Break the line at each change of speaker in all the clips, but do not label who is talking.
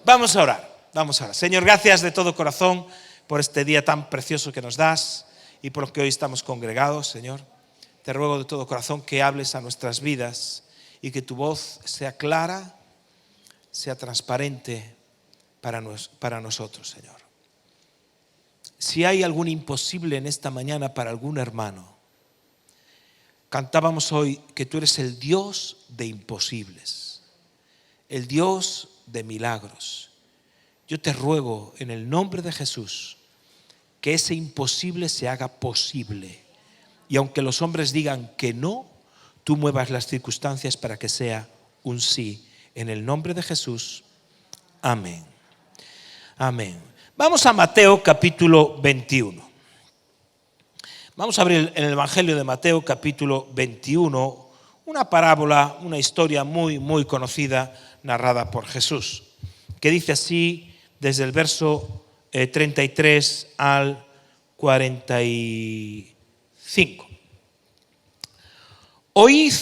Vamos a orar, vamos a orar. Señor, gracias de todo corazón por este día tan precioso que nos das y por lo que hoy estamos congregados, Señor. Te ruego de todo corazón que hables a nuestras vidas y que tu voz sea clara, sea transparente para nosotros, Señor. Si hay algún imposible en esta mañana para algún hermano, cantábamos hoy que tú eres el Dios de imposibles, el Dios de milagros. Yo te ruego en el nombre de Jesús que ese imposible se haga posible. Y aunque los hombres digan que no, tú muevas las circunstancias para que sea un sí. En el nombre de Jesús. Amén. Amén. Vamos a Mateo capítulo 21. Vamos a abrir en el Evangelio de Mateo capítulo 21, una parábola, una historia muy, muy conocida, narrada por Jesús, que dice así desde el verso 33 al 45. Oíd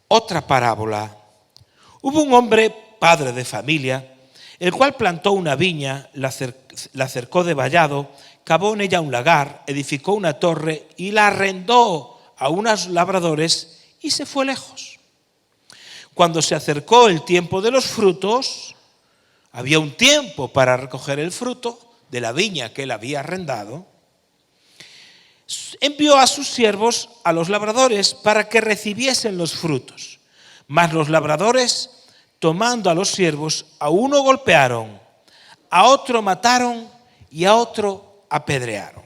otra parábola. Hubo un hombre, padre de familia, el cual plantó una viña, la cercó de vallado, cavó en ella un lagar, edificó una torre y la arrendó a unos labradores y se fue lejos. Cuando se acercó el tiempo de los frutos, había un tiempo para recoger el fruto de la viña que él había arrendado, envió a sus siervos, a los labradores, para que recibiesen los frutos. Mas los labradores, tomando a los siervos, a uno golpearon, a otro mataron y a otro apedrearon.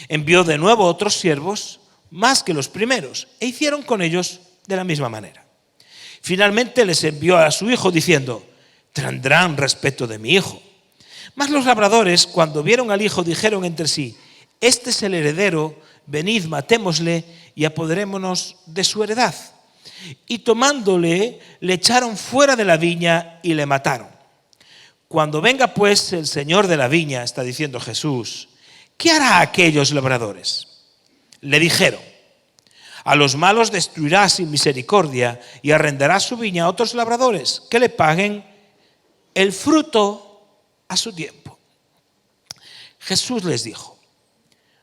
Envió de nuevo otros siervos, más que los primeros, e hicieron con ellos de la misma manera. Finalmente les envió a su hijo diciendo: tendrán respeto de mi hijo. Mas los labradores, cuando vieron al hijo, dijeron entre sí: este es el heredero, venid, matémosle y apoderémonos de su heredad. Y tomándole, le echaron fuera de la viña y le mataron. Cuando venga pues el señor de la viña, está diciendo Jesús, ¿qué hará a aquellos labradores? Le dijeron: a los malos destruirá sin misericordia y arrendará su viña a otros labradores que le paguen el fruto a su tiempo. Jesús les dijo: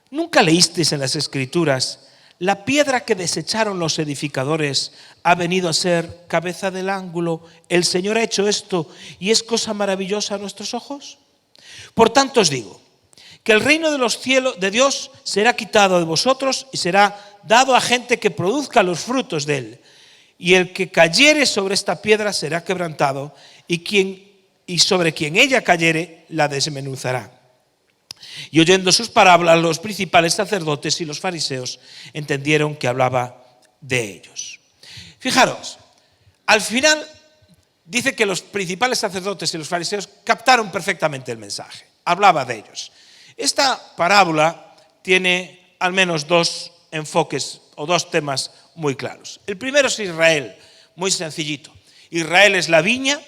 ¿nunca leísteis en las Escrituras: la piedra que desecharon los edificadores ha venido a ser cabeza del ángulo? El Señor ha hecho esto y es cosa maravillosa a nuestros ojos. Por tanto os digo que el reino de los cielos de Dios será quitado de vosotros y será dado a gente que produzca los frutos de él. Y el que cayere sobre esta piedra será quebrantado, y sobre quien ella cayere la desmenuzará. Y oyendo sus parábolas, los principales sacerdotes y los fariseos entendieron que hablaba de ellos. Fijaros, al final dice que los principales sacerdotes y los fariseos captaron perfectamente el mensaje. Hablaba de ellos. Esta parábola tiene al menos dos enfoques o dos temas muy claros. El primero es Israel, muy sencillito. Israel es la viña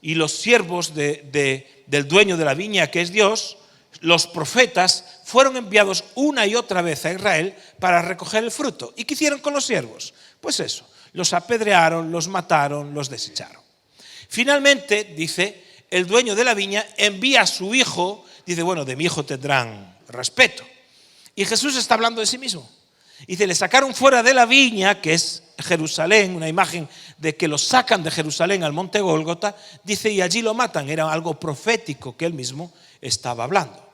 y los siervos del dueño de la viña, que es Dios, los profetas, fueron enviados una y otra vez a Israel para recoger el fruto. ¿Y qué hicieron con los siervos? Pues eso, los apedrearon, los mataron, los desecharon. Finalmente, dice, el dueño de la viña envía a su hijo, dice, bueno, de mi hijo tendrán respeto. Y Jesús está hablando de sí mismo. Dice, le sacaron fuera de la viña, que es Jerusalén, una imagen de que lo sacan de Jerusalén al monte Gólgota, dice, y allí lo matan. Era algo profético que él mismo estaba hablando.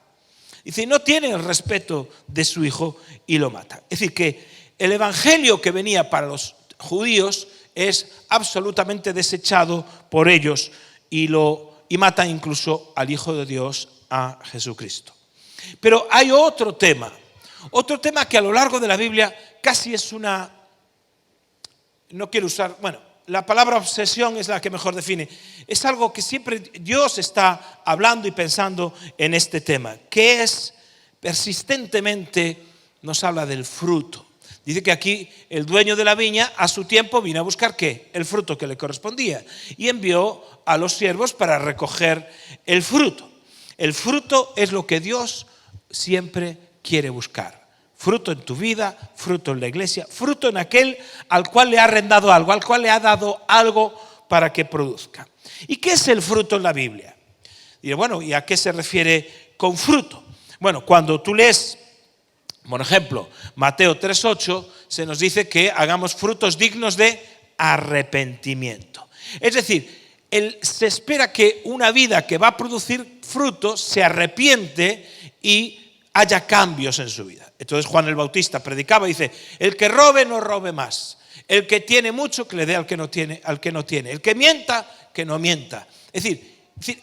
Dice, no tienen el respeto de su hijo y lo matan. Es decir, que el evangelio que venía para los judíos es absolutamente desechado por ellos y matan incluso al Hijo de Dios, a Jesucristo. Pero hay otro tema que a lo largo de la Biblia casi es una, no quiero usar, bueno, la palabra obsesión es la que mejor define. Es algo que siempre Dios está hablando y pensando en este tema, que es persistentemente nos habla del fruto. Dice que aquí el dueño de la viña a su tiempo vino a buscar ¿qué? El fruto que le correspondía y envió a los siervos para recoger el fruto. El fruto es lo que Dios siempre quiere buscar. Fruto en tu vida, fruto en la iglesia, fruto en aquel al cual le ha arrendado algo, al cual le ha dado algo para que produzca. ¿Y qué es el fruto en la Biblia? Y bueno, ¿y a qué se refiere con fruto? Bueno, cuando tú lees, por ejemplo, Mateo 3:8, se nos dice que hagamos frutos dignos de arrepentimiento. Es decir, se espera que una vida que va a producir fruto se arrepiente y haya cambios en su vida. Entonces Juan el Bautista predicaba y dice, el que robe no robe más. El que tiene mucho, que le dé al que no tiene. El que mienta, que no mienta. Es decir,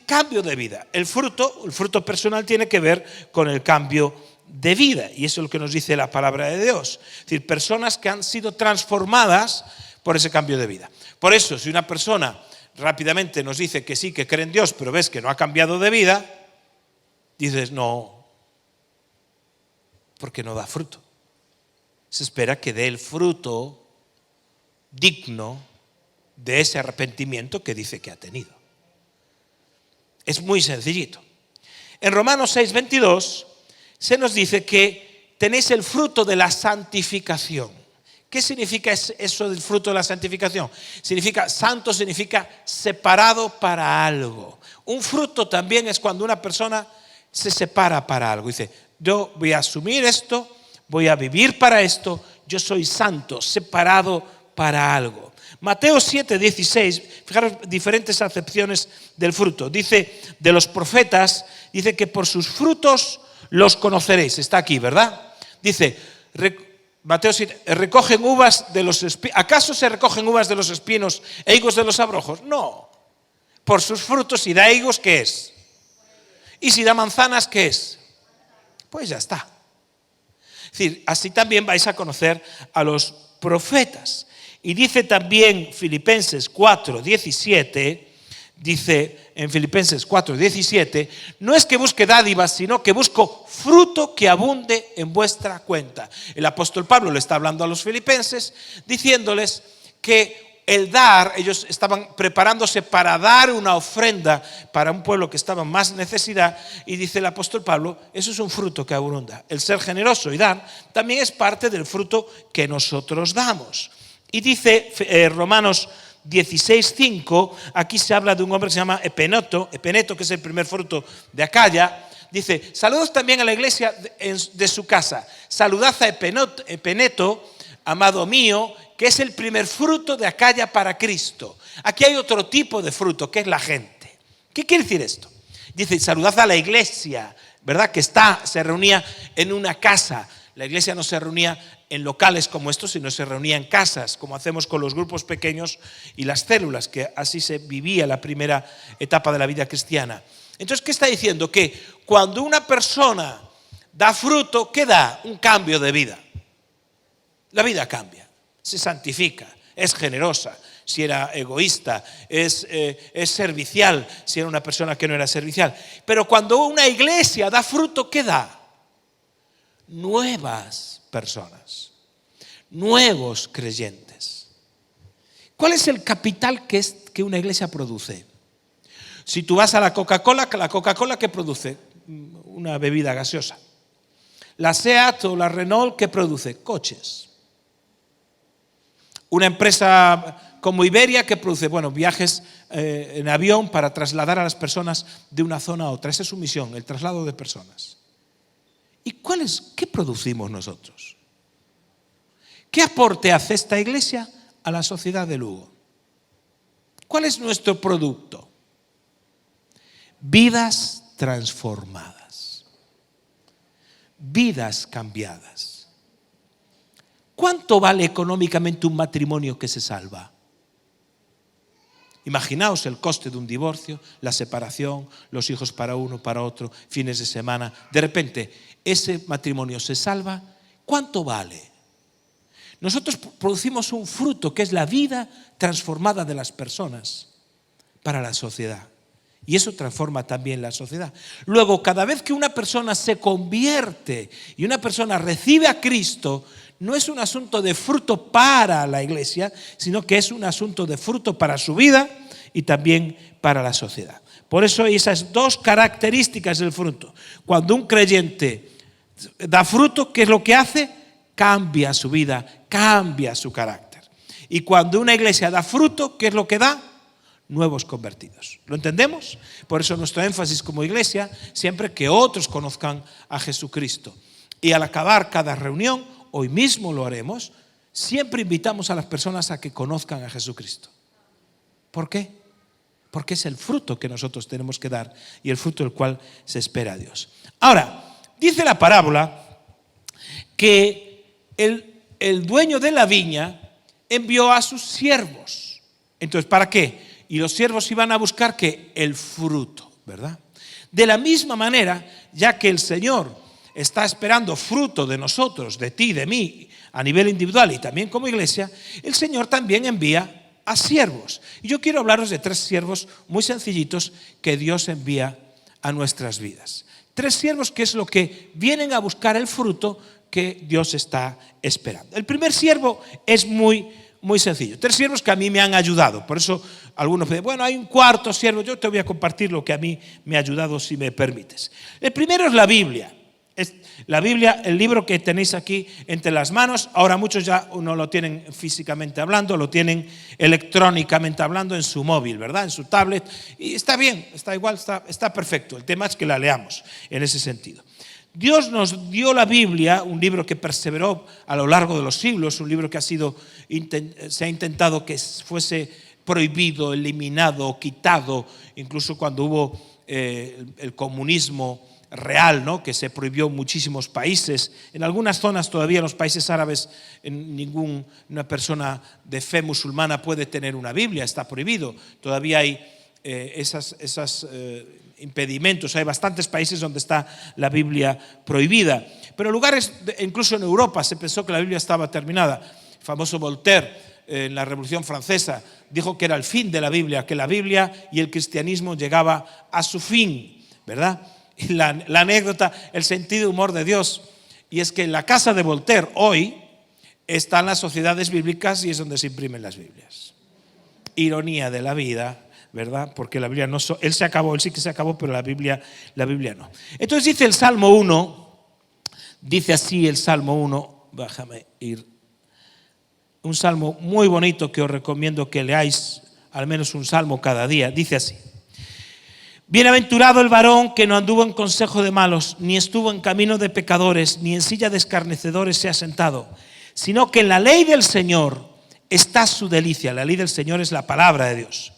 cambio de vida. El fruto personal tiene que ver con el cambio de vida. Y eso es lo que nos dice la palabra de Dios. Es decir, personas que han sido transformadas por ese cambio de vida. Por eso, si una persona rápidamente nos dice que sí, que cree en Dios, pero ves que no ha cambiado de vida, dices, no, porque no da fruto. Se espera que dé el fruto digno de ese arrepentimiento que dice que ha tenido. Es muy sencillito. En Romanos 6:22 se nos dice que tenéis el fruto de la santificación. ¿Qué significa eso del fruto de la santificación? Significa, santo significa separado para algo. Un fruto también es cuando una persona se separa para algo. Dice, yo voy a asumir esto, voy a vivir para esto, yo soy santo, separado para algo. Mateo 7:16, fijaros diferentes acepciones del fruto. Dice, de los profetas, dice que por sus frutos los conoceréis. Está aquí, ¿verdad? Dice, Mateo 7, ¿recogen uvas de los espinos? ¿Acaso se recogen uvas de los espinos e higos de los abrojos? No. Por sus frutos, si da higos, ¿qué es? Y si da manzanas, ¿qué es? Pues ya está. Es decir, así también vais a conocer a los profetas. Y dice también Filipenses 4:17, dice en Filipenses 4:17, no es que busque dádivas, sino que busco fruto que abunde en vuestra cuenta. El apóstol Pablo le está hablando a los filipenses, diciéndoles que el dar, ellos estaban preparándose para dar una ofrenda para un pueblo que estaba en más necesidad, y dice el apóstol Pablo, eso es un fruto que abunda. El ser generoso y dar también es parte del fruto que nosotros damos. Y dice Romanos 16:5, aquí se habla de un hombre que se llama Epeneto, que es el primer fruto de Acaya. Dice, saludos también a la iglesia de su casa. Saludad a Epeneto, amado mío, que es el primer fruto de Acaya para Cristo. Aquí hay otro tipo de fruto, que es la gente. ¿Qué quiere decir esto? Dice, saludad a la iglesia, ¿verdad? Que se reunía en una casa. La iglesia no se reunía en locales como estos, sino se reunía en casas, como hacemos con los grupos pequeños y las células, que así se vivía la primera etapa de la vida cristiana. Entonces, ¿qué está diciendo? Que cuando una persona da fruto, ¿qué da? Un cambio de vida. La vida cambia, se santifica, es generosa. Si era egoísta, es servicial, si era una persona que no era servicial. Pero cuando una iglesia da fruto, ¿qué da? Nuevas personas, nuevos creyentes. ¿Cuál es el capital que una iglesia produce? Si tú vas a la Coca-Cola, ¿qué produce? Una bebida gaseosa. La SEAT o la Renault, ¿qué produce? Coches. Una empresa como Iberia, ¿qué produce? Bueno, viajes en avión para trasladar a las personas de una zona a otra. Esa es su misión, el traslado de personas. ¿Y qué producimos nosotros? ¿Qué aporte hace esta iglesia a la sociedad de Lugo? ¿Cuál es nuestro producto? Vidas transformadas, vidas cambiadas. ¿Cuánto vale económicamente un matrimonio que se salva? Imaginaos el coste de un divorcio, la separación, los hijos para uno, para otro, fines de semana. De repente, ese matrimonio se salva. ¿Cuánto vale? Nosotros producimos un fruto que es la vida transformada de las personas para la sociedad. Y eso transforma también la sociedad. Luego, cada vez que una persona se convierte y una persona recibe a Cristo, no es un asunto de fruto para la iglesia, sino que es un asunto de fruto para su vida y también para la sociedad. Por eso hay esas dos características del fruto. Cuando un creyente da fruto, ¿qué es lo que hace? Cambia su vida, cambia su carácter. Y cuando una iglesia da fruto, ¿qué es lo que da? nuevos convertidos. ¿Lo entendemos? Por eso nuestro énfasis como iglesia, siempre que otros conozcan a Jesucristo. Y al acabar cada reunión, hoy mismo lo haremos, siempre invitamos a las personas a que conozcan a Jesucristo. ¿Por qué? Porque es el fruto que nosotros tenemos que dar y el fruto del cual se espera a Dios. Ahora, dice la parábola que el dueño de la viña envió a sus siervos. Entonces, ¿para qué? Y los siervos iban a buscar ¿qué? El fruto, ¿verdad? De la misma manera, ya que el Señor está esperando fruto de nosotros, de ti, de mí, a nivel individual y también como iglesia, el Señor también envía a siervos. Y yo quiero hablaros de 3 siervos muy sencillitos que Dios envía a nuestras vidas. 3 siervos que es lo que vienen a buscar el fruto que Dios está esperando. El primer siervo es muy sencillo. 3 siervos que a mí me han ayudado. Por eso algunos dicen, bueno, hay un 4.º siervo. Yo te voy a compartir lo que a mí me ha ayudado, si me permites. El primero es la Biblia. La Biblia, el libro que tenéis aquí entre las manos. Ahora muchos ya no lo tienen físicamente hablando, lo tienen electrónicamente hablando en su móvil, ¿verdad? En su tablet. Y está bien, está igual, está perfecto. El tema es que la leamos en ese sentido. Dios nos dio la Biblia, un libro que perseveró a lo largo de los siglos, un libro que se ha intentado que fuese prohibido, eliminado, quitado, incluso cuando hubo el comunismo real, ¿no? Que se prohibió en muchísimos países. En algunas zonas todavía, en los países árabes, ninguna persona de fe musulmana puede tener una Biblia, está prohibido. Todavía hay esos impedimentos. Hay bastantes países donde está la Biblia prohibida. Pero en lugares, incluso en Europa, se pensó que la Biblia estaba terminada. El famoso Voltaire, en la Revolución Francesa, dijo que era el fin de la Biblia, que la Biblia y el cristianismo llegaba a su fin, ¿verdad? Y la anécdota, el sentido de humor de Dios, y es que en la casa de Voltaire hoy están las sociedades bíblicas y es donde se imprimen las Biblias. Ironía de la vida, ¿verdad? Porque la Biblia no, él sí que se acabó, pero la Biblia no. Entonces dice el Salmo 1, dice así el Salmo 1, déjame ir, un salmo muy bonito que os recomiendo que leáis, al menos un salmo cada día, dice así: bienaventurado el varón que no anduvo en consejo de malos, ni estuvo en camino de pecadores, ni en silla de escarnecedores se ha sentado, sino que en la ley del Señor está su delicia. La ley del Señor es la palabra de Dios.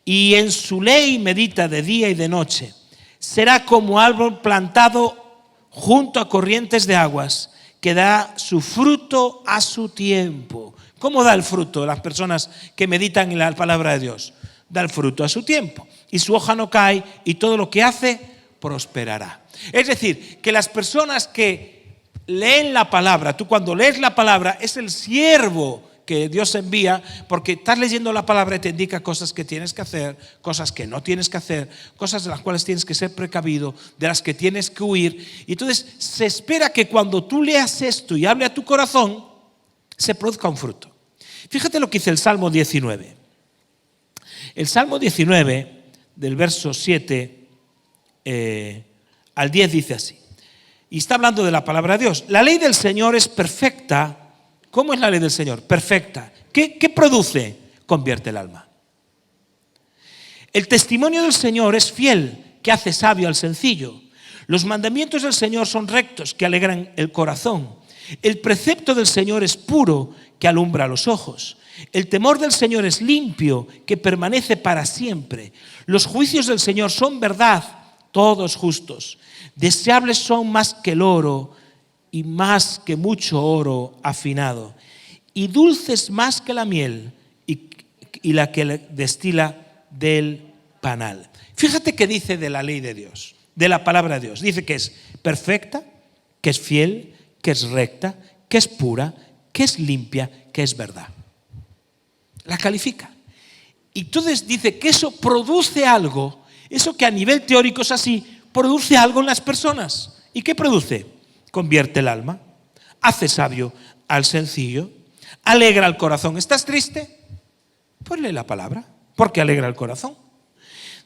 Y en su ley medita de día y de noche. Será como árbol plantado junto a corrientes de aguas, que da su fruto a su tiempo. ¿Cómo da el fruto las personas que meditan en la palabra de Dios? Da el fruto a su tiempo. Y su hoja no cae y todo lo que hace prosperará. Es decir, que las personas que leen la palabra, tú cuando lees la palabra es el siervo que Dios envía, porque estás leyendo la palabra y te indica cosas que tienes que hacer, cosas que no tienes que hacer, cosas de las cuales tienes que ser precavido, de las que tienes que huir. Y entonces se espera que cuando tú leas esto y hable a tu corazón, se produzca un fruto. Fíjate lo que dice el Salmo 19. El Salmo 19, del verso 7 al 10, dice así. Y está hablando de la palabra de Dios. La ley del Señor es perfecta. ¿Cómo es la ley del Señor? Perfecta. ¿Qué produce? Convierte el alma. El testimonio del Señor es fiel, que hace sabio al sencillo. Los mandamientos del Señor son rectos, que alegran el corazón. El precepto del Señor es puro, que alumbra los ojos. El temor del Señor es limpio, que permanece para siempre. Los juicios del Señor son verdad, todos justos. Deseables son más que el oro, y más que mucho oro afinado, y dulces más que la miel y la que destila del panal. Fíjate que dice de la ley de Dios, de la palabra de Dios. Dice que es perfecta, que es fiel, que es recta, que es pura, que es limpia, que es verdad. La califica. Y entonces dice que eso produce algo, eso que a nivel teórico es así, produce algo en las personas. ¿Y qué produce? Convierte el alma, hace sabio al sencillo, alegra el corazón. ¿Estás triste? Pues lee la palabra, porque alegra el corazón.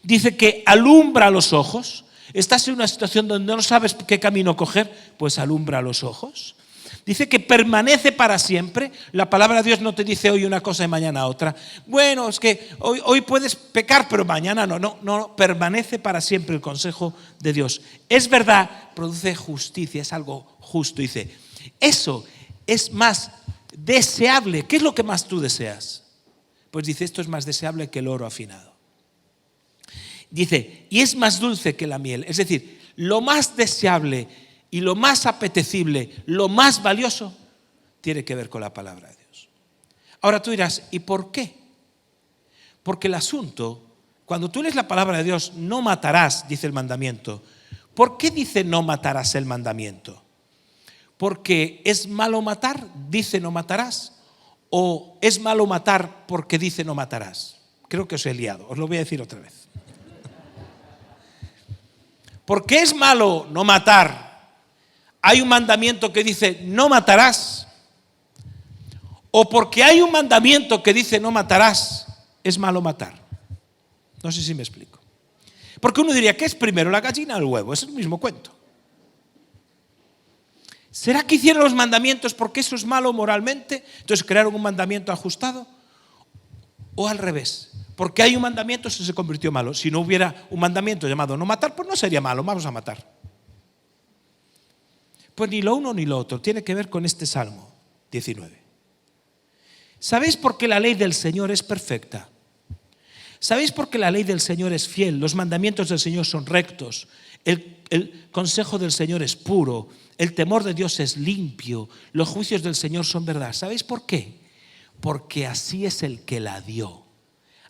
Dice que alumbra los ojos. ¿Estás en una situación donde no sabes qué camino coger? Pues alumbra los ojos. Dice que permanece para siempre. La palabra de Dios no te dice hoy una cosa y mañana otra. Bueno, es que hoy puedes pecar, pero mañana no. No, permanece para siempre el consejo de Dios. Es verdad, produce justicia, es algo justo. Dice, eso es más deseable. ¿Qué es lo que más tú deseas? Pues dice, esto es más deseable que el oro afinado. Dice, y es más dulce que la miel. Es decir, lo más deseable y lo más apetecible, lo más valioso, tiene que ver con la palabra de Dios. Ahora tú dirás, ¿y por qué? Porque el asunto, cuando tú lees la palabra de Dios, no matarás, dice el mandamiento. ¿Por qué dice no matarás el mandamiento? ¿Porque es malo matar? Dice no matarás. ¿O es malo matar porque dice no matarás? Creo que os he liado, os lo voy a decir otra vez. ¿Por qué es malo no matar? Hay un mandamiento que dice no matarás, o porque hay un mandamiento que dice no matarás, es malo matar. No sé si me explico. Porque uno diría, ¿qué es primero, la gallina o el huevo? Es el mismo cuento. ¿Será que hicieron los mandamientos porque eso es malo moralmente? Entonces crearon un mandamiento ajustado. ¿O al revés? Porque hay un mandamiento, eso se convirtió malo. Si no hubiera un mandamiento llamado no matar, pues no sería malo, vamos a matar. Pues ni lo uno ni lo otro, tiene que ver con este Salmo 19. ¿Sabéis por qué la ley del Señor es perfecta? ¿Sabéis por qué la ley del Señor es fiel? Los mandamientos del Señor son rectos, el consejo del Señor es puro, el temor de Dios es limpio, los juicios del Señor son verdad. ¿Sabéis por qué? Porque así es el que la dio,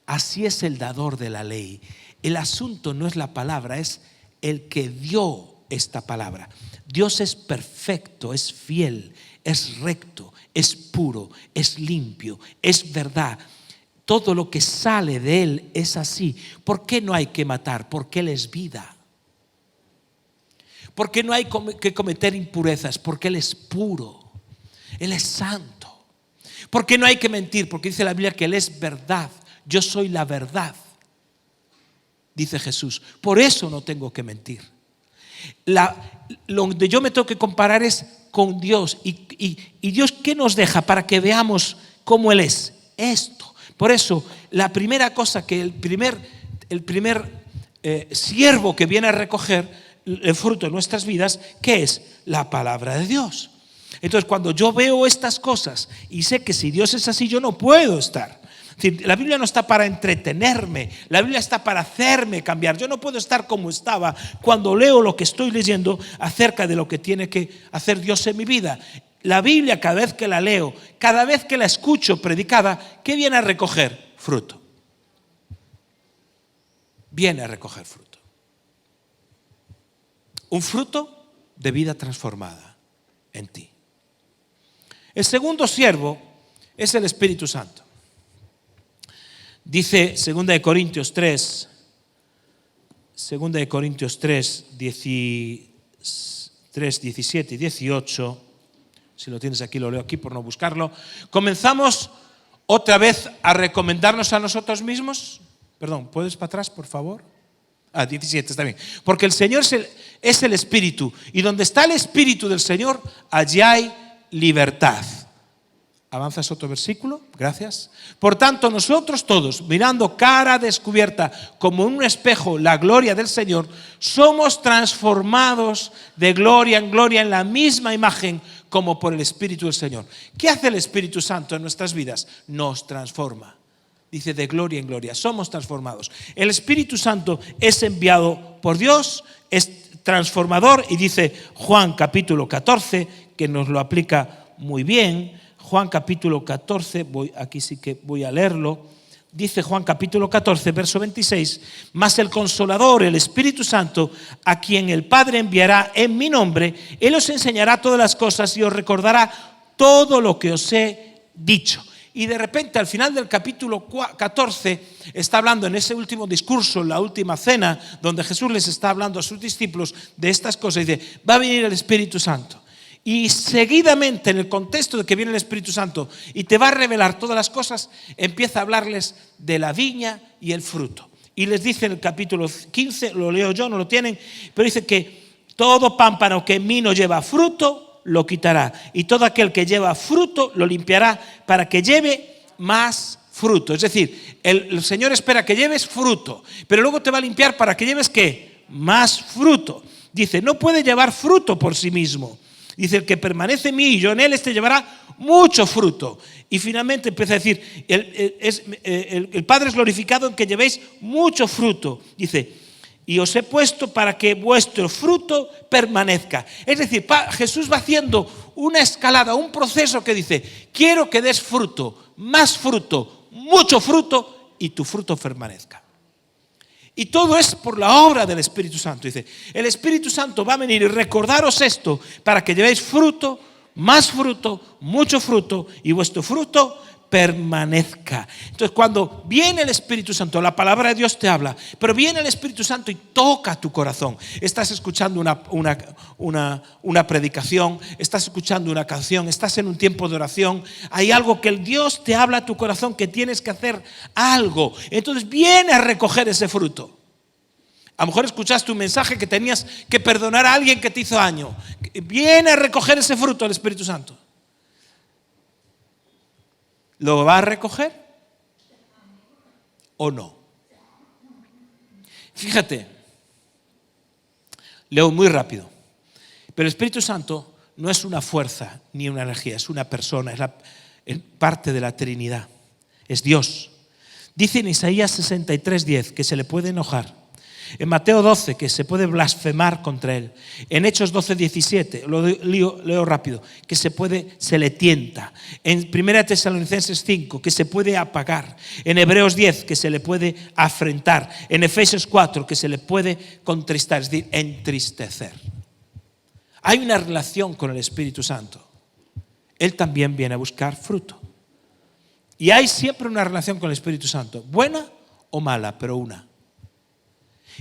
así es el dador de la ley. El asunto no es la palabra, es el que dio esta palabra. Dios es perfecto, es fiel, es recto, es puro, es limpio, es verdad. Todo lo que sale de Él es así. ¿Por qué no hay que matar? Porque Él es vida. ¿Por qué no hay que cometer impurezas? Porque Él es puro, Él es santo. ¿Por qué no hay que mentir? Porque dice la Biblia que Él es verdad. Yo soy la verdad, dice Jesús. Por eso no tengo que mentir. Donde yo me tengo que comparar es con Dios. ¿Y Dios qué nos deja para que veamos cómo Él es? Esto. Por eso, la primera cosa que el primer siervo que viene a recoger el fruto de nuestras vidas, ¿qué es? La palabra de Dios. Entonces, cuando yo veo estas cosas y sé que si Dios es así, yo no puedo estar. La Biblia no está para entretenerme, la Biblia está para hacerme cambiar. Yo no puedo estar como estaba cuando leo lo que estoy leyendo acerca de lo que tiene que hacer Dios en mi vida. La Biblia, cada vez que la leo, cada vez que la escucho predicada, ¿qué viene a recoger? Fruto. Viene a recoger fruto. Un fruto de vida transformada en ti. El segundo siervo es el Espíritu Santo. Dice 2 Corintios 3, 17 y 18, si lo tienes aquí, lo leo aquí por no buscarlo. Comenzamos otra vez a recomendarnos a nosotros mismos. Perdón, ¿puedes para atrás, por favor? 17, está bien. Porque el Señor es el Espíritu, y donde está el Espíritu del Señor, allí hay libertad. ¿Avanzas otro versículo? Gracias. Por tanto, nosotros todos, mirando cara descubierta como en un espejo la gloria del Señor, somos transformados de gloria en gloria en la misma imagen como por el Espíritu del Señor. ¿Qué hace el Espíritu Santo en nuestras vidas? Nos transforma. Dice de gloria en gloria, somos transformados. El Espíritu Santo es enviado por Dios, es transformador, y dice Juan capítulo 14, que nos lo aplica muy bien. Juan capítulo 14, aquí sí que voy a leerlo. Dice Juan capítulo 14, verso 26, mas el Consolador, el Espíritu Santo, a quien el Padre enviará en mi nombre, Él os enseñará todas las cosas y os recordará todo lo que os he dicho. Y de repente al final del capítulo 14 está hablando en ese último discurso, la última cena, donde Jesús les está hablando a sus discípulos de estas cosas, y dice, va a venir el Espíritu Santo. Y seguidamente, en el contexto de que viene el Espíritu Santo y te va a revelar todas las cosas, empieza a hablarles de la viña y el fruto. Y les dice en el capítulo 15, lo leo yo, no lo tienen, pero dice que todo pámpano que en mí no lleva fruto, lo quitará. Y todo aquel que lleva fruto lo limpiará para que lleve más fruto. Es decir, el Señor espera que lleves fruto, pero luego te va a limpiar para que lleves ¿qué? Más fruto. Dice, no puede llevar fruto por sí mismo. Dice, el que permanece en mí y yo en él, este llevará mucho fruto. Y finalmente empieza a decir, el Padre es glorificado en que llevéis mucho fruto. Dice, y os he puesto para que vuestro fruto permanezca. Es decir, Jesús va haciendo una escalada, un proceso que dice, quiero que des fruto, más fruto, mucho fruto, y tu fruto permanezca. Y todo es por la obra del Espíritu Santo. Dice, el Espíritu Santo va a venir y recordaros esto para que llevéis fruto, más fruto, mucho fruto, y vuestro fruto permanezca. Entonces, cuando viene el Espíritu Santo, la palabra de Dios te habla, pero viene el Espíritu Santo y toca tu corazón. Estás escuchando una predicación, estás escuchando una canción, estás en un tiempo de oración, hay algo que el Dios te habla a tu corazón que tienes que hacer algo. Entonces viene a recoger ese fruto. A lo mejor escuchaste un mensaje que tenías que perdonar a alguien que te hizo daño. Viene a recoger ese fruto el Espíritu Santo. ¿Lo va a recoger o no? Fíjate, leo muy rápido, pero el Espíritu Santo no es una fuerza ni una energía, es una persona, es parte de la Trinidad, es Dios. Dice en Isaías 63:10 que se le puede enojar. En Mateo 12, que se puede blasfemar contra él. En Hechos 12:17, lo leo rápido, que se le tienta. En 1 Tesalonicenses 5, que se puede apagar. En Hebreos 10, que se le puede afrentar. En Efesios 4, que se le puede contristar, es decir, entristecer. Hay una relación con el Espíritu Santo. Él también viene a buscar fruto. Y hay siempre una relación con el Espíritu Santo, buena o mala, pero una.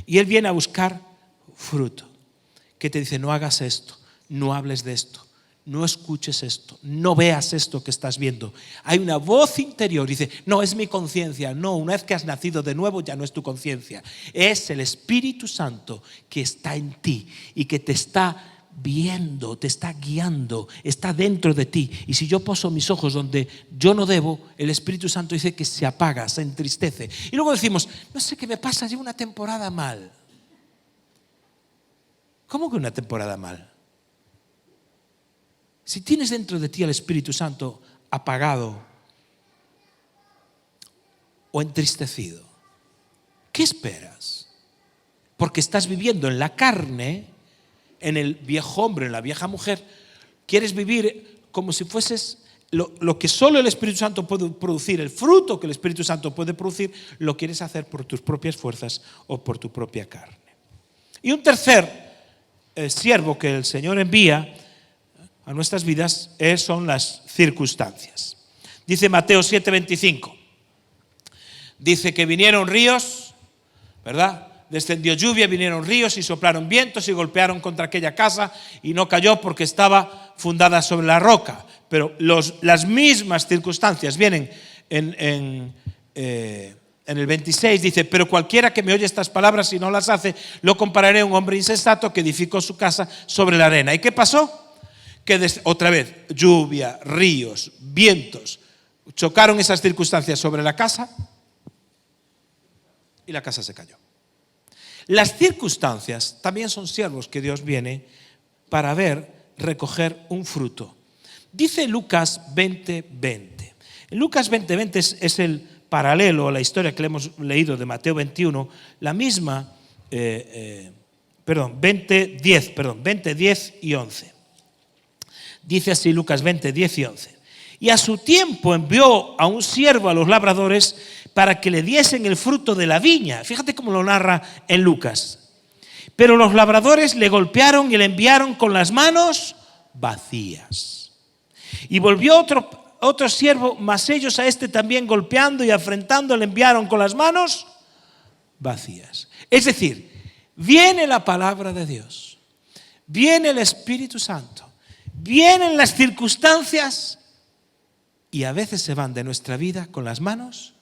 Y Él viene a buscar fruto, que te dice, no hagas esto, no hables de esto, no escuches esto, no veas esto que estás viendo. Hay una voz interior, dice, no, es mi conciencia. No, una vez que has nacido de nuevo ya no es tu conciencia, es el Espíritu Santo que está en ti y que te está viendo, te está guiando, está dentro de ti. Y si yo poso mis ojos donde yo no debo, el Espíritu Santo dice que se apaga, se entristece. Y luego decimos, no sé qué me pasa, llevo una temporada mal. ¿Cómo que una temporada mal? Si tienes dentro de ti al Espíritu Santo apagado o entristecido, ¿qué esperas? Porque estás viviendo en la carne, en el viejo hombre, en la vieja mujer. Quieres vivir como si fueses lo que solo el Espíritu Santo puede producir, el fruto que el Espíritu Santo puede producir, lo quieres hacer por tus propias fuerzas o por tu propia carne. Y un tercer siervo que el Señor envía a nuestras vidas son las circunstancias. Dice Mateo 7:25. Dice que vinieron ríos, ¿verdad? Descendió lluvia, vinieron ríos y soplaron vientos y golpearon contra aquella casa y no cayó porque estaba fundada sobre la roca. Pero las mismas circunstancias vienen en el 26, dice, pero cualquiera que me oye estas palabras y no las hace, lo compararé a un hombre insensato que edificó su casa sobre la arena. ¿Y qué pasó? Que otra vez, lluvia, ríos, vientos, chocaron esas circunstancias sobre la casa y la casa se cayó. Las circunstancias también son siervos que Dios viene para recoger un fruto. Dice Lucas 20:20. En Lucas 20:20 es el paralelo a la historia que le hemos leído de Mateo 21, la misma, 20:10 y 11. Dice así Lucas 20:10 y 11. Y a su tiempo envió a un siervo a los labradores para que le diesen el fruto de la viña. Fíjate cómo lo narra en Lucas. Pero los labradores le golpearon y le enviaron con las manos vacías. Y volvió otro siervo, mas ellos a este también golpeando y afrentando le enviaron con las manos vacías. Es decir, viene la palabra de Dios, viene el Espíritu Santo, vienen las circunstancias y a veces se van de nuestra vida con las manos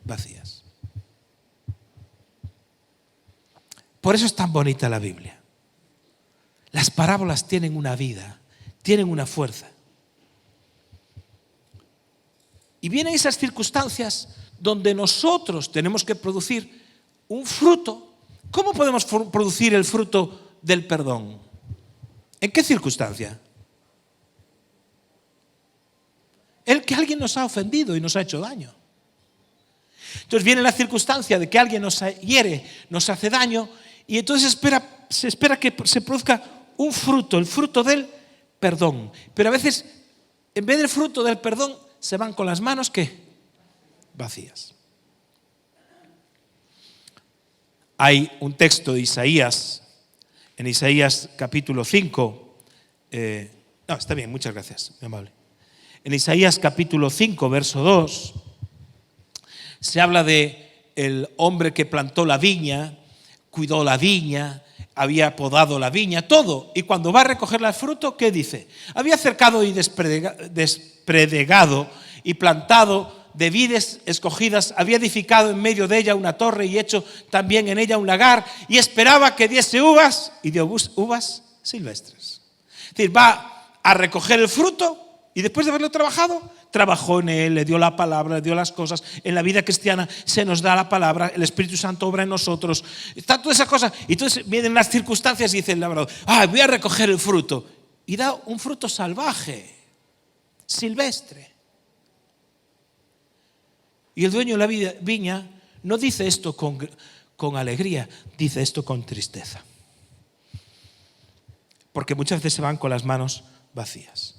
vacías. Por eso es tan bonita la Biblia. Las parábolas tienen una vida tienen una fuerza. Y vienen esas circunstancias donde nosotros tenemos que producir un fruto. ¿Cómo podemos producir el fruto del perdón? ¿En qué circunstancia? El que alguien nos ha ofendido y nos ha hecho daño. Entonces viene la circunstancia de que alguien nos hiere, nos hace daño, y entonces se espera que se produzca un fruto, el fruto del perdón. Pero a veces, en vez del fruto del perdón, se van con las manos, ¿qué? Vacías. Hay un texto de Isaías, en Isaías capítulo 5. No, está bien, muchas gracias, muy amable. En Isaías capítulo 5, verso 2, se habla de el hombre que plantó la viña, cuidó la viña, había podado la viña, todo. Y cuando va a recoger el fruto, ¿qué dice? Había cercado y despredegado y plantado de vides escogidas, había edificado en medio de ella una torre y hecho también en ella un lagar, y esperaba que diese uvas, y dio uvas silvestres. Es decir, va a recoger el fruto, y después de haberlo trabajado, trabajó en él, le dio la palabra, le dio las cosas. En la vida cristiana se nos da la palabra, el Espíritu Santo obra en nosotros. Está toda esa cosa. Y entonces vienen las circunstancias y dice el labrador, voy a recoger el fruto. Y da un fruto salvaje, silvestre. Y el dueño de la viña no dice esto con alegría, dice esto con tristeza. Porque muchas veces se van con las manos vacías.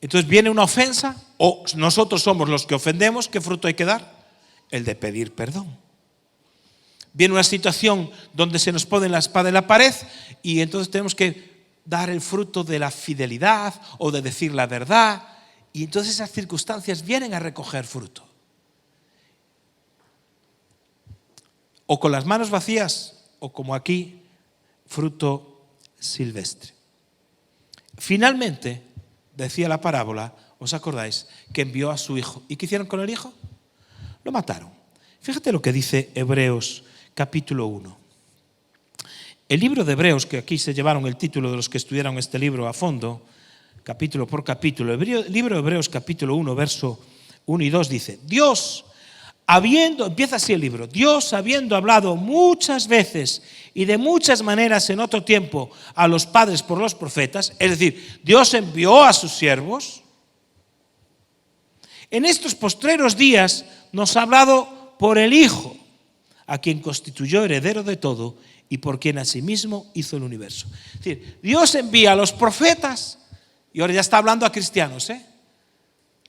Entonces viene una ofensa, o nosotros somos los que ofendemos. ¿Qué fruto hay que dar? El de pedir perdón. Viene una situación donde se nos pone la espada en la pared, y entonces tenemos que dar el fruto de la fidelidad o de decir la verdad, y entonces esas circunstancias vienen a recoger fruto. O con las manos vacías, o como aquí, fruto silvestre. Finalmente, decía la parábola, ¿os acordáis? Que envió a su hijo. ¿Y qué hicieron con el hijo? Lo mataron. Fíjate lo que dice Hebreos capítulo 1. El libro de Hebreos, que aquí se llevaron el título de los que estudiaron este libro a fondo, capítulo por capítulo. El libro de Hebreos capítulo 1, verso 1 y 2 dice, empieza así el libro, Dios habiendo hablado muchas veces y de muchas maneras en otro tiempo a los padres por los profetas, es decir, Dios envió a sus siervos, en estos postreros días nos ha hablado por el Hijo, a quien constituyó heredero de todo y por quien asimismo hizo el universo. Es decir, Dios envía a los profetas, y ahora ya está hablando a cristianos,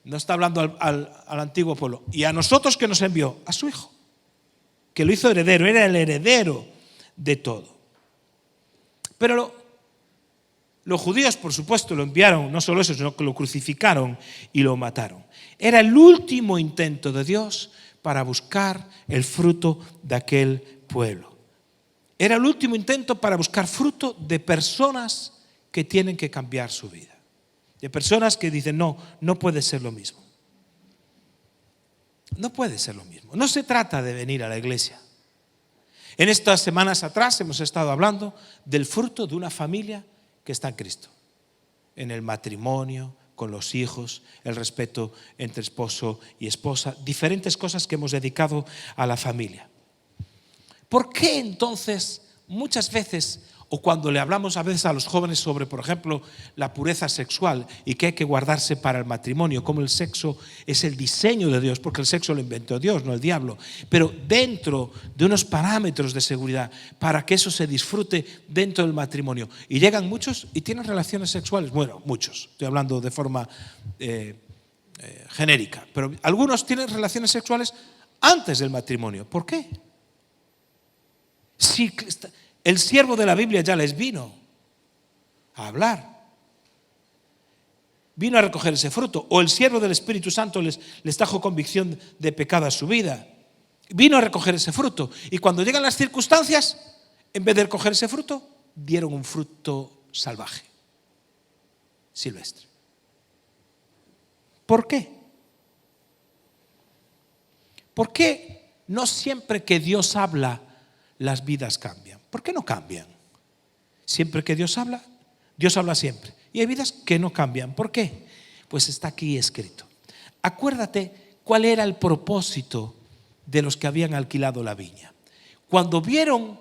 no está hablando al antiguo pueblo. Y a nosotros, que nos envió a su Hijo, que lo hizo heredero, era el heredero de todo. Pero los judíos, por supuesto, lo enviaron, no solo eso, sino que lo crucificaron y lo mataron. Era el último intento de Dios para buscar el fruto de aquel pueblo. Era el último intento para buscar fruto de personas que tienen que cambiar su vida. De personas que dicen, no puede ser lo mismo. No puede ser lo mismo. No se trata de venir a la iglesia. En estas semanas atrás hemos estado hablando del fruto de una familia que está en Cristo. En el matrimonio, con los hijos, el respeto entre esposo y esposa, diferentes cosas que hemos dedicado a la familia. ¿Por qué entonces muchas veces, o cuando le hablamos a veces a los jóvenes sobre, por ejemplo, la pureza sexual y que hay que guardarse para el matrimonio, como el sexo es el diseño de Dios, porque el sexo lo inventó Dios, no el diablo, pero dentro de unos parámetros de seguridad para que eso se disfrute dentro del matrimonio? Y llegan muchos y tienen relaciones sexuales, bueno, muchos, estoy hablando de forma genérica, pero algunos tienen relaciones sexuales antes del matrimonio. ¿Por qué? Si el siervo de la Biblia ya les vino a hablar, vino a recoger ese fruto, o el siervo del Espíritu Santo les trajo convicción de pecado a su vida, vino a recoger ese fruto, y cuando llegan las circunstancias, en vez de recoger ese fruto, dieron un fruto salvaje, silvestre. ¿Por qué? ¿Por qué no siempre que Dios habla las vidas cambian? ¿Por qué no cambian? Siempre que Dios habla siempre. y hay vidas que no cambian. ¿Por qué? Pues está aquí escrito. Acuérdate cuál era el propósito de los que habían alquilado la viña. Cuando vieron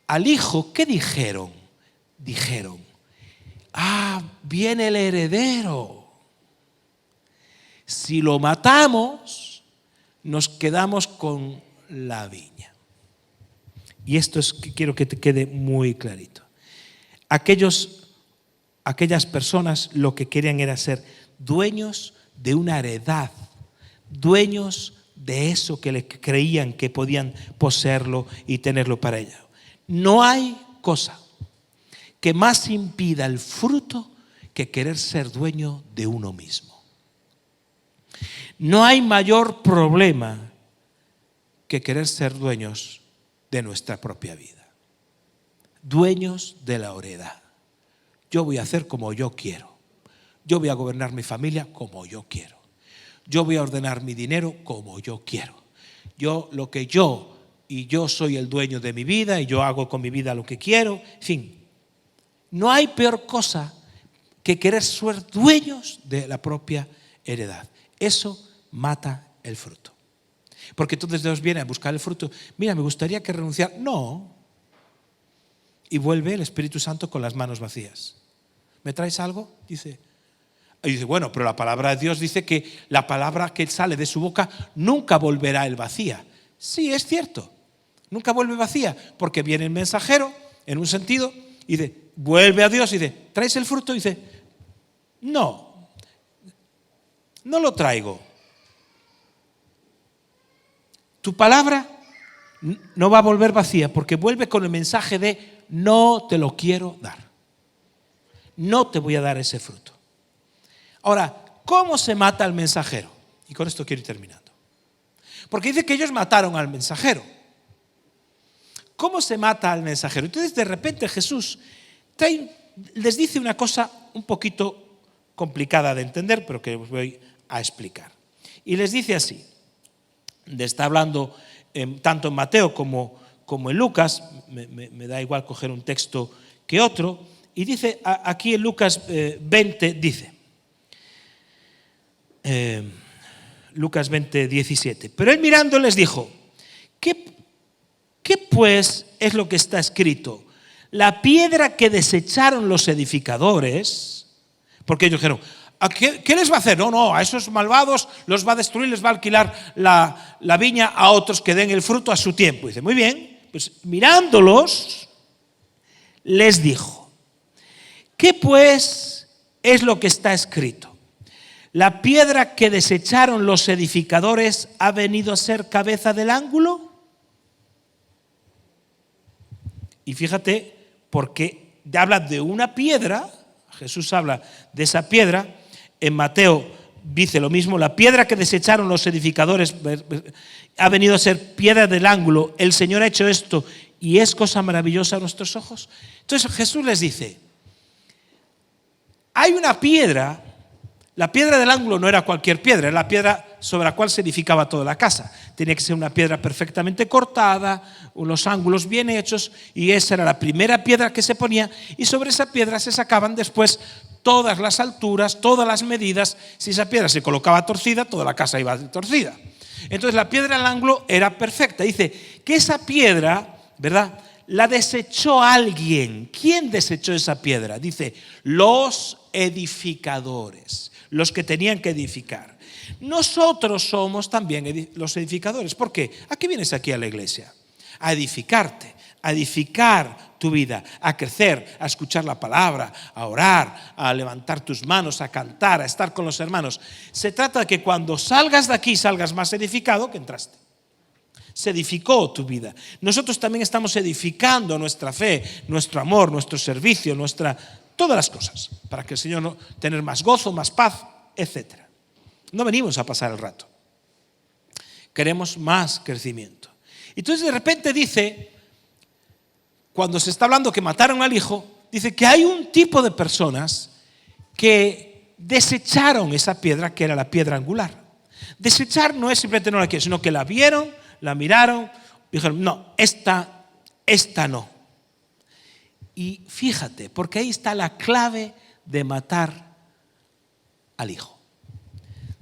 al hijo, ¿qué dijeron? Dijeron, viene el heredero. Si lo matamos, nos quedamos con la viña. Y esto es que quiero que te quede muy clarito. Aquellas personas lo que querían era ser dueños de una heredad, dueños de eso que le creían que podían poseerlo y tenerlo para ellos. No hay cosa que más impida el fruto que querer ser dueño de uno mismo. No hay mayor problema que querer ser dueños de nuestra propia vida, dueños de la heredad. Yo voy a hacer como yo quiero. Yo voy a gobernar mi familia como yo quiero. Yo voy a ordenar mi dinero como yo quiero. Yo soy el dueño de mi vida y yo hago con mi vida lo que quiero. En fin, no hay peor cosa que querer ser dueños de la propia heredad. Eso mata el fruto. Porque entonces Dios viene a buscar el fruto. Mira, me gustaría que renunciara. No. Y vuelve el Espíritu Santo con las manos vacías. ¿Me traes algo? Dice, bueno, pero la palabra de Dios dice que la palabra que sale de su boca nunca volverá el vacía. Sí, es cierto, nunca vuelve vacía, porque viene el mensajero, en un sentido, y dice, vuelve a Dios y dice, ¿traes el fruto? Y dice, no lo traigo. Tu palabra no va a volver vacía, porque vuelve con el mensaje de, no te lo quiero dar. No te voy a dar ese fruto. Ahora, ¿cómo se mata al mensajero? Y con esto quiero ir terminando. Porque dice que ellos mataron al mensajero. ¿Cómo se mata al mensajero? Entonces de repente Jesús les dice una cosa un poquito complicada de entender, pero que os voy a explicar. Y les dice así, está hablando tanto en Mateo como en Lucas, me da igual coger un texto que otro, y dice aquí en Lucas 20, dice, Lucas 20, 17. Pero él mirando les dijo, ¿qué pues es lo que está escrito? La piedra que desecharon los edificadores, porque ellos dijeron, ¿qué les va a hacer? No, a esos malvados los va a destruir, les va a alquilar la viña a otros que den el fruto a su tiempo. Y dice, muy bien, pues mirándolos, les dijo, ¿qué pues es lo que está escrito? La piedra que desecharon los edificadores ha venido a ser cabeza del ángulo. Y fíjate, porque habla de una piedra, Jesús habla de esa piedra, en Mateo dice lo mismo, la piedra que desecharon los edificadores ha venido a ser piedra del ángulo, el Señor ha hecho esto y es cosa maravillosa a nuestros ojos. Entonces Jesús les dice, hay una piedra, la piedra del ángulo no era cualquier piedra, era la piedra sobre la cual se edificaba toda la casa. Tenía que ser una piedra perfectamente cortada, unos ángulos bien hechos, y esa era la primera piedra que se ponía, y sobre esa piedra se sacaban después todas las alturas, todas las medidas. Si esa piedra se colocaba torcida, toda la casa iba torcida. Entonces la piedra del ángulo era perfecta. Dice que esa piedra, ¿verdad?, la desechó alguien. ¿Quién desechó esa piedra? Dice, los edificadores, los que tenían que edificar. Nosotros somos también los edificadores. ¿Por qué? ¿A qué vienes aquí a la iglesia? A edificarte, a edificar tu vida, a crecer, a escuchar la palabra, a orar, a levantar tus manos, a cantar, a estar con los hermanos. Se trata de que cuando salgas de aquí salgas más edificado que entraste. Se edificó tu vida. Nosotros también estamos edificando nuestra fe, nuestro amor, nuestro servicio, todas las cosas, para que el Señor tener más gozo, más paz, etc. No venimos a pasar el rato. Queremos más crecimiento. Entonces de repente dice, cuando se está hablando que mataron al hijo, dice que hay un tipo de personas que desecharon esa piedra que era la piedra angular. Desechar no es simplemente no la quieren, sino que la vieron, la miraron, dijeron, no, esta no. Y fíjate, porque ahí está la clave de matar al Hijo,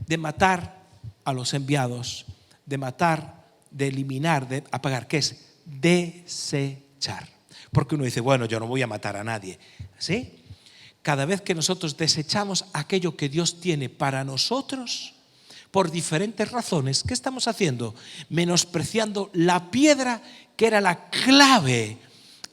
de matar a los enviados, de matar, de eliminar, de apagar. ¿Qué es? Desechar. Porque uno dice, bueno, yo no voy a matar a nadie. ¿Sí? Cada vez que nosotros desechamos aquello que Dios tiene para nosotros, por diferentes razones, ¿qué estamos haciendo? Menospreciando la piedra que era la clave,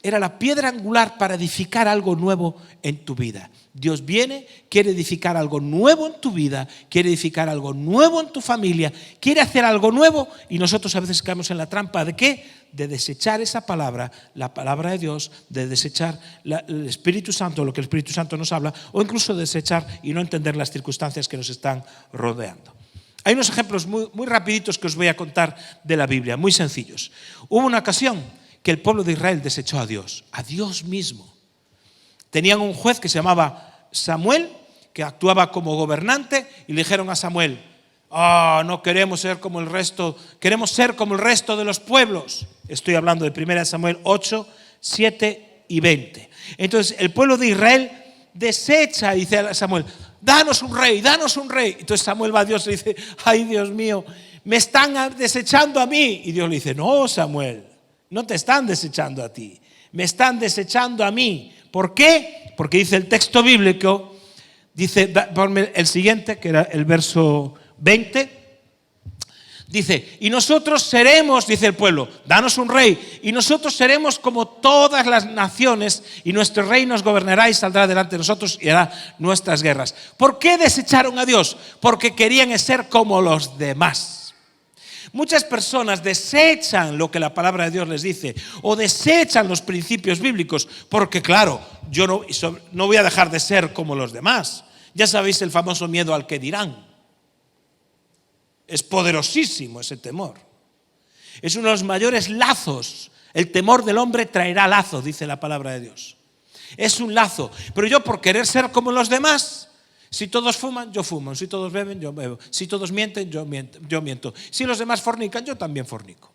era la piedra angular para edificar algo nuevo en tu vida. Dios viene, quiere edificar algo nuevo en tu vida, quiere edificar algo nuevo en tu familia, quiere hacer algo nuevo, y nosotros a veces caemos en la trampa ¿de qué? De desechar esa palabra, la palabra de Dios, de desechar el Espíritu Santo, lo que el Espíritu Santo nos habla, o incluso desechar y no entender las circunstancias que nos están rodeando. Hay unos ejemplos muy rapiditos que os voy a contar de la Biblia, muy sencillos. Hubo una ocasión que el pueblo de Israel desechó a Dios mismo. Tenían un juez que se llamaba Samuel, que actuaba como gobernante, y le dijeron a Samuel, no queremos ser como el resto, queremos ser como el resto de los pueblos. Estoy hablando de 1 Samuel 8, 7 y 20. Entonces el pueblo de Israel desecha, dice a Samuel, danos un rey, danos un rey. Entonces Samuel va a Dios y le dice, ay Dios mío, me están desechando a mí. Y Dios le dice, no Samuel, no te están desechando a ti, me están desechando a mí. ¿Por qué? Porque dice el texto bíblico, dice, ponme el siguiente, que era el verso 20, dice, y nosotros seremos, dice el pueblo, danos un rey, y nosotros seremos como todas las naciones, y nuestro rey nos gobernará y saldrá delante de nosotros y hará nuestras guerras. ¿Por qué desecharon a Dios? Porque querían ser como los demás. Muchas personas desechan lo que la palabra de Dios les dice o desechan los principios bíblicos porque, claro, yo no voy a dejar de ser como los demás. Ya sabéis el famoso miedo al que dirán. Es poderosísimo ese temor. Es uno de los mayores lazos. El temor del hombre traerá lazo, dice la palabra de Dios. Es un lazo. Pero yo por querer ser como los demás, si todos fuman, yo fumo. Si todos beben, yo bebo. Si todos mienten, yo miento. Si los demás fornican, yo también fornico.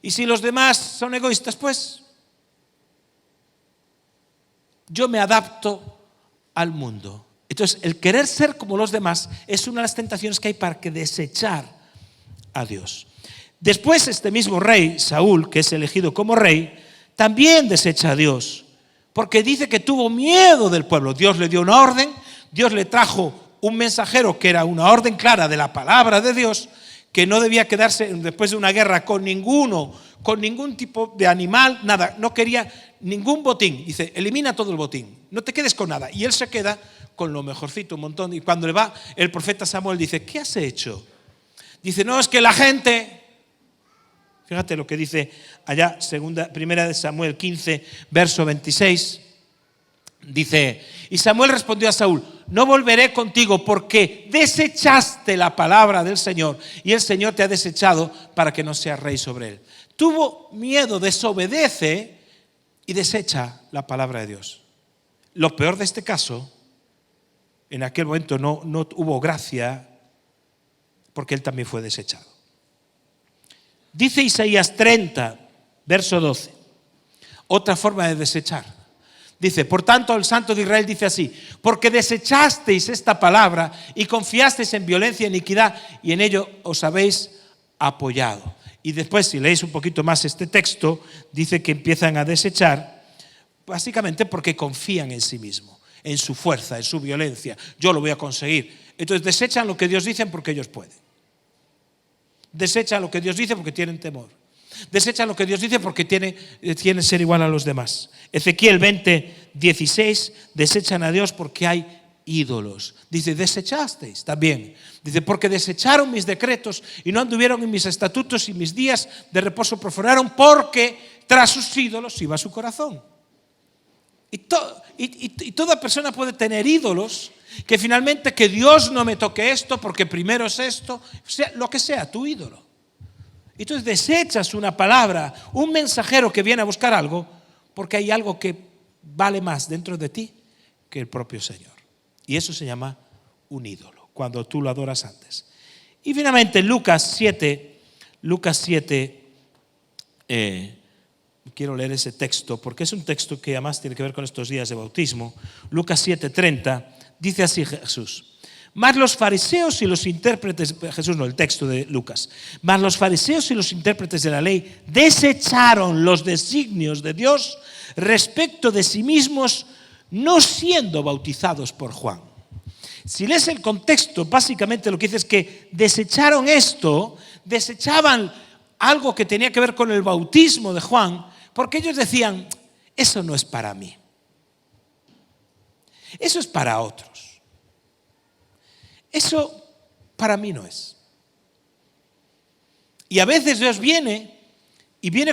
Y si los demás son egoístas, pues yo me adapto al mundo. Entonces, el querer ser como los demás es una de las tentaciones que hay para que desechar a Dios. Después, este mismo rey, Saúl, que es elegido como rey, también desecha a Dios. Porque dice que tuvo miedo del pueblo. Dios le dio una orden, Dios le trajo un mensajero que era una orden clara de la palabra de Dios, que no debía quedarse después de una guerra con ningún tipo de animal, nada, no quería ningún botín. Dice, elimina todo el botín, no te quedes con nada. Y él se queda con lo mejorcito, un montón. Y cuando le va el profeta Samuel dice, ¿qué has hecho? Dice, no, es que la gente... Fíjate lo que dice allá, primera de Samuel 15, verso 26. Dice, y Samuel respondió a Saúl, no volveré contigo porque desechaste la palabra del Señor y el Señor te ha desechado para que no seas rey sobre él. Tuvo miedo, desobedece y desecha la palabra de Dios. Lo peor de este caso, en aquel momento no hubo gracia porque él también fue desechado. Dice Isaías 30, verso 12, otra forma de desechar. Dice, por tanto el Santo de Israel dice así, porque desechasteis esta palabra y confiasteis en violencia e iniquidad y en ello os habéis apoyado. Y después, si leéis un poquito más este texto, dice que empiezan a desechar básicamente porque confían en sí mismo, en su fuerza, en su violencia. Yo lo voy a conseguir. Entonces desechan lo que Dios dice porque ellos pueden. Desechan lo que Dios dice porque tienen temor. Desechan lo que Dios dice porque quieren ser igual a los demás. Ezequiel 20, 16, desechan a Dios porque hay ídolos. Dice, desechasteis también. Dice, porque desecharon mis decretos y no anduvieron en mis estatutos y mis días de reposo profanaron porque tras sus ídolos iba su corazón. Y toda persona puede tener ídolos que finalmente que Dios no me toque esto porque primero es esto, sea lo que sea, tu ídolo. Entonces desechas una palabra, un mensajero que viene a buscar algo porque hay algo que vale más dentro de ti que el propio Señor. Y eso se llama un ídolo, cuando tú lo adoras antes. Y finalmente Lucas 7, quiero leer ese texto, porque es un texto que además tiene que ver con estos días de bautismo. Lucas 7:30, dice así Jesús: mas los fariseos y los intérpretes, Jesús no, el texto de Lucas, mas los fariseos y los intérpretes de la ley desecharon los designios de Dios respecto de sí mismos, no siendo bautizados por Juan. Si lees el contexto, básicamente lo que dice es que desecharon esto, desechaban algo que tenía que ver con el bautismo de Juan, porque ellos decían, eso no es para mí, eso es para otros. Eso para mí no es. Y a veces Dios viene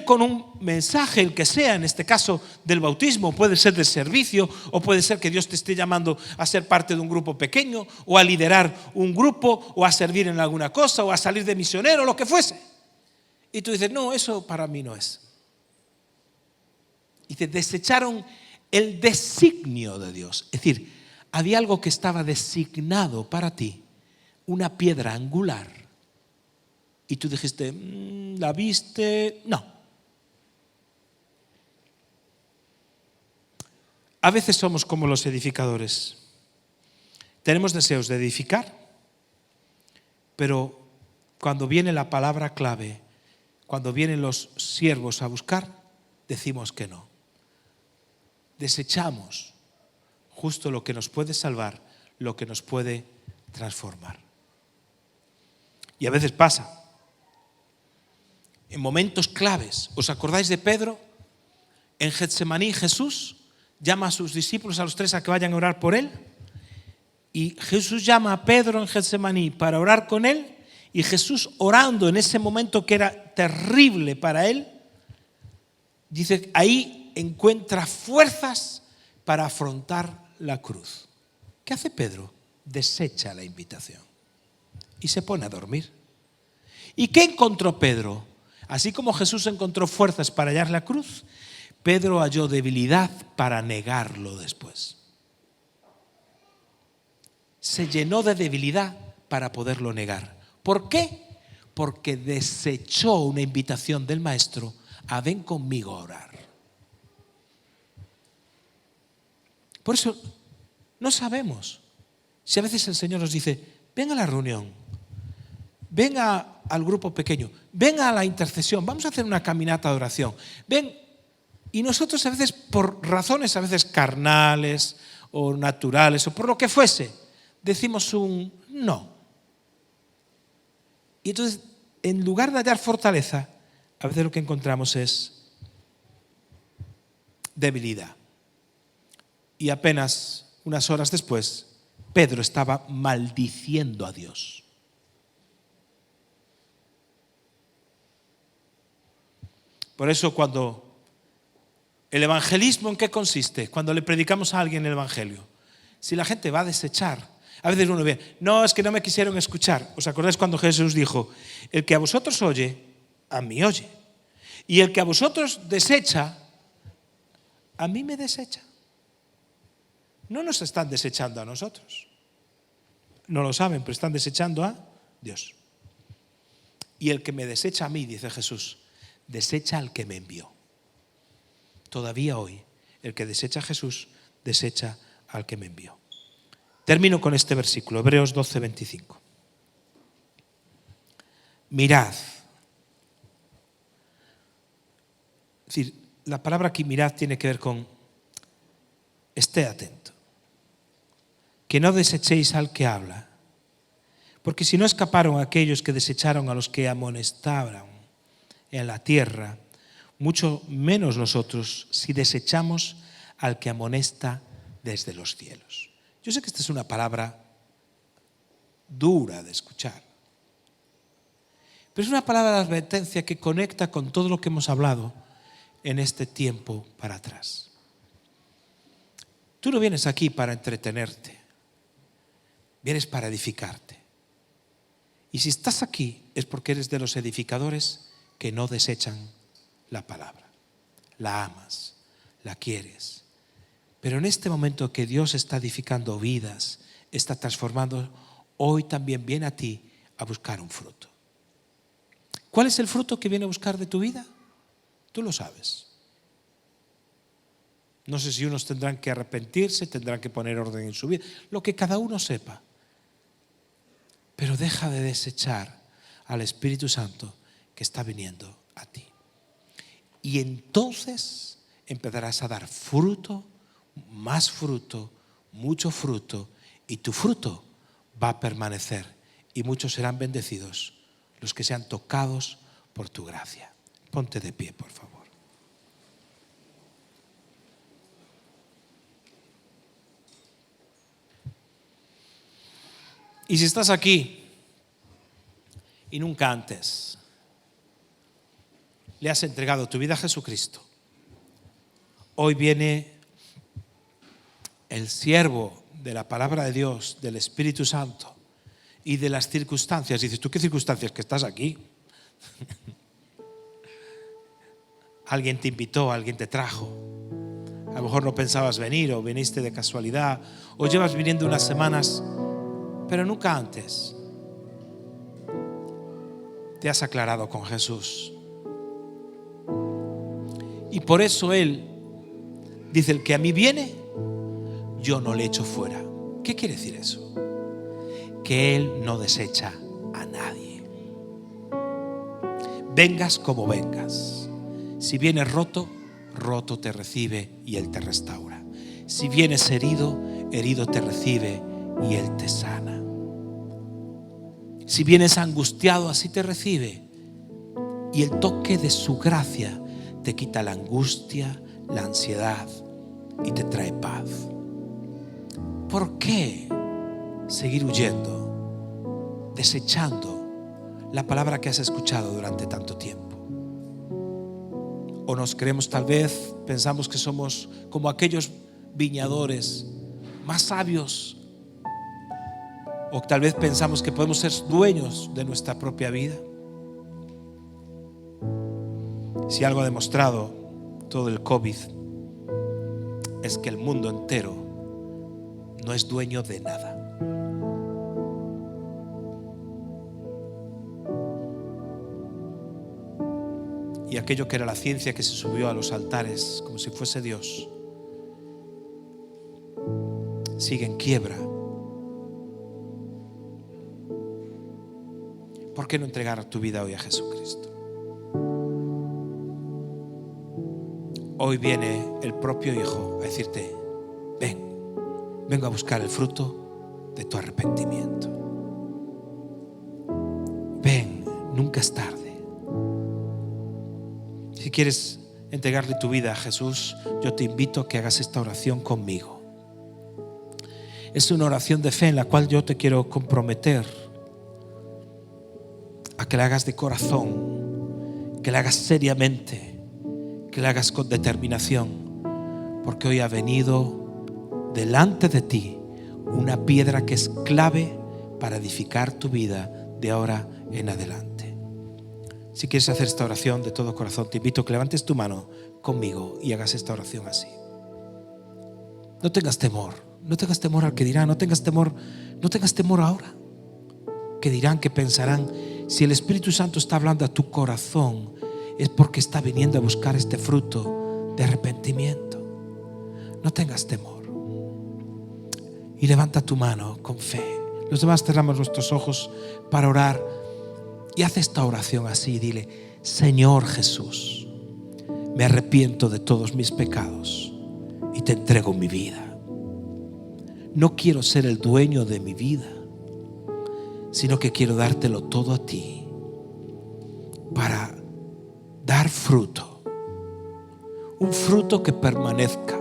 con un mensaje, el que sea, en este caso del bautismo, puede ser de servicio, o puede ser que Dios te esté llamando a ser parte de un grupo pequeño, o a liderar un grupo, o a servir en alguna cosa, o a salir de misionero, lo que fuese. Y tú dices, no, eso para mí no es. Y te desecharon el designio de Dios. Es decir, había algo que estaba designado para ti, una piedra angular. Y tú dijiste, ¿la viste? No. A veces somos como los edificadores. Tenemos deseos de edificar, pero cuando viene la palabra clave, cuando vienen los siervos a buscar, decimos que no. Desechamos justo lo que nos puede salvar, lo que nos puede transformar. Y a veces pasa. En momentos claves, ¿os acordáis de Pedro? En Getsemaní Jesús llama a sus discípulos, a los tres, a que vayan a orar por él. Y Jesús llama a Pedro en Getsemaní para orar con él. Y Jesús, orando en ese momento que era terrible para él, dice, ahí encuentra fuerzas para afrontar la cruz. ¿Qué hace Pedro? Desecha la invitación y se pone a dormir. ¿Y qué encontró Pedro? Así como Jesús encontró fuerzas para hallar la cruz, Pedro halló debilidad para negarlo después. Se llenó de debilidad para poderlo negar. ¿Por qué? Porque desechó una invitación del Maestro a ven conmigo a orar. Por eso no sabemos si a veces el Señor nos dice, ven a la reunión, ven al grupo pequeño, ven a la intercesión, vamos a hacer una caminata de oración, ven. Y nosotros a veces, por razones a veces carnales o naturales o por lo que fuese, decimos un no. Y entonces, en lugar de hallar fortaleza, a veces lo que encontramos es debilidad. Y apenas unas horas después, Pedro estaba maldiciendo a Dios. Por eso cuando el evangelismo, ¿en qué consiste? Cuando le predicamos a alguien el evangelio. Si la gente va a desechar, a veces uno ve, no, es que no me quisieron escuchar. ¿Os acordáis cuando Jesús dijo, el que a vosotros oye, a mí oye? Y el que a vosotros desecha, a mí me desecha. No nos están desechando a nosotros. No lo saben, pero están desechando a Dios. Y el que me desecha a mí, dice Jesús, desecha al que me envió. Todavía hoy, el que desecha a Jesús, desecha al que me envió. Termino con este versículo, Hebreos 12:25. Mirad. Es decir, la palabra aquí mirad tiene que ver con esté atento. Que no desechéis al que habla. Porque si no escaparon aquellos que desecharon a los que amonestaban en la tierra, mucho menos nosotros si desechamos al que amonesta desde los cielos. Yo sé que esta es una palabra dura de escuchar, pero es una palabra de advertencia que conecta con todo lo que hemos hablado en este tiempo para atrás. Tú no vienes aquí para entretenerte, vienes para edificarte. Y si estás aquí es porque eres de los edificadores que no desechan la palabra. La amas, la quieres. Pero en este momento que Dios está edificando vidas, está transformando, hoy también viene a ti a buscar un fruto. ¿Cuál es el fruto que viene a buscar de tu vida? Tú lo sabes. No sé si unos tendrán que arrepentirse, tendrán que poner orden en su vida, lo que cada uno sepa. Pero deja de desechar al Espíritu Santo que está viniendo a ti. Y entonces empezarás a dar fruto, más fruto, mucho fruto, y tu fruto va a permanecer. Y muchos serán bendecidos, los que sean tocados por tu gracia. Ponte de pie, por favor. Y si estás aquí y nunca antes le has entregado tu vida a Jesucristo, hoy viene el siervo de la palabra de Dios, del Espíritu Santo y de las circunstancias. Dices, ¿tú qué circunstancias? Que estás aquí. Alguien te invitó, alguien te trajo. A lo mejor no pensabas venir, o viniste de casualidad, o llevas viniendo unas semanas, pero nunca antes te has aclarado con Jesús. Y por eso Él dice, el que a mí viene, yo no le echo fuera. ¿Qué quiere decir eso? Que Él no desecha a nadie. Vengas como vengas. Si vienes roto, roto te recibe y Él te restaura. Si vienes herido, herido te recibe y Él te sana. Si vienes angustiado, así te recibe. Y el toque de su gracia te quita la angustia, la ansiedad y te trae paz. ¿Por qué seguir huyendo, desechando la palabra que has escuchado durante tanto tiempo? O nos creemos, tal vez pensamos que somos como aquellos viñadores más sabios, o tal vez pensamos que podemos ser dueños de nuestra propia vida. Si algo ha demostrado todo el COVID es que el mundo entero no es dueño de nada. Y aquello que era la ciencia que se subió a los altares como si fuese Dios, sigue en quiebra. ¿Por qué no entregar tu vida hoy a Jesucristo? Hoy viene el propio Hijo a decirte, vengo a buscar el fruto de tu arrepentimiento. Ven, nunca es tarde. Si quieres entregarle tu vida a Jesús, yo te invito a que hagas esta oración conmigo. Es una oración de fe en la cual yo te quiero comprometer a que la hagas de corazón, que la hagas seriamente, que la hagas con determinación, porque hoy ha venido delante de ti una piedra que es clave para edificar tu vida de ahora en adelante. Si quieres hacer esta oración de todo corazón, te invito a que levantes tu mano conmigo y hagas esta oración así. No tengas temor al que dirán, no tengas temor ahora. Que dirán, que pensarán. Si el Espíritu Santo está hablando a tu corazón, es porque está viniendo a buscar este fruto de arrepentimiento. No tengas temor. Y levanta tu mano con fe. Los demás cerramos nuestros ojos para orar. Y haz esta oración así. Dile, Señor Jesús, me arrepiento de todos mis pecados y te entrego mi vida. No quiero ser el dueño de mi vida, sino que quiero dártelo todo a ti para dar fruto, un fruto que permanezca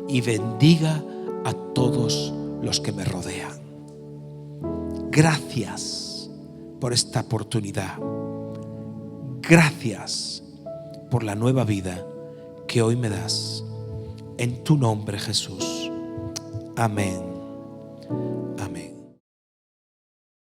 y bendiga a todos los que me rodean. Gracias por esta oportunidad. Gracias por la nueva vida que hoy me das. En tu nombre, Jesús. Amén.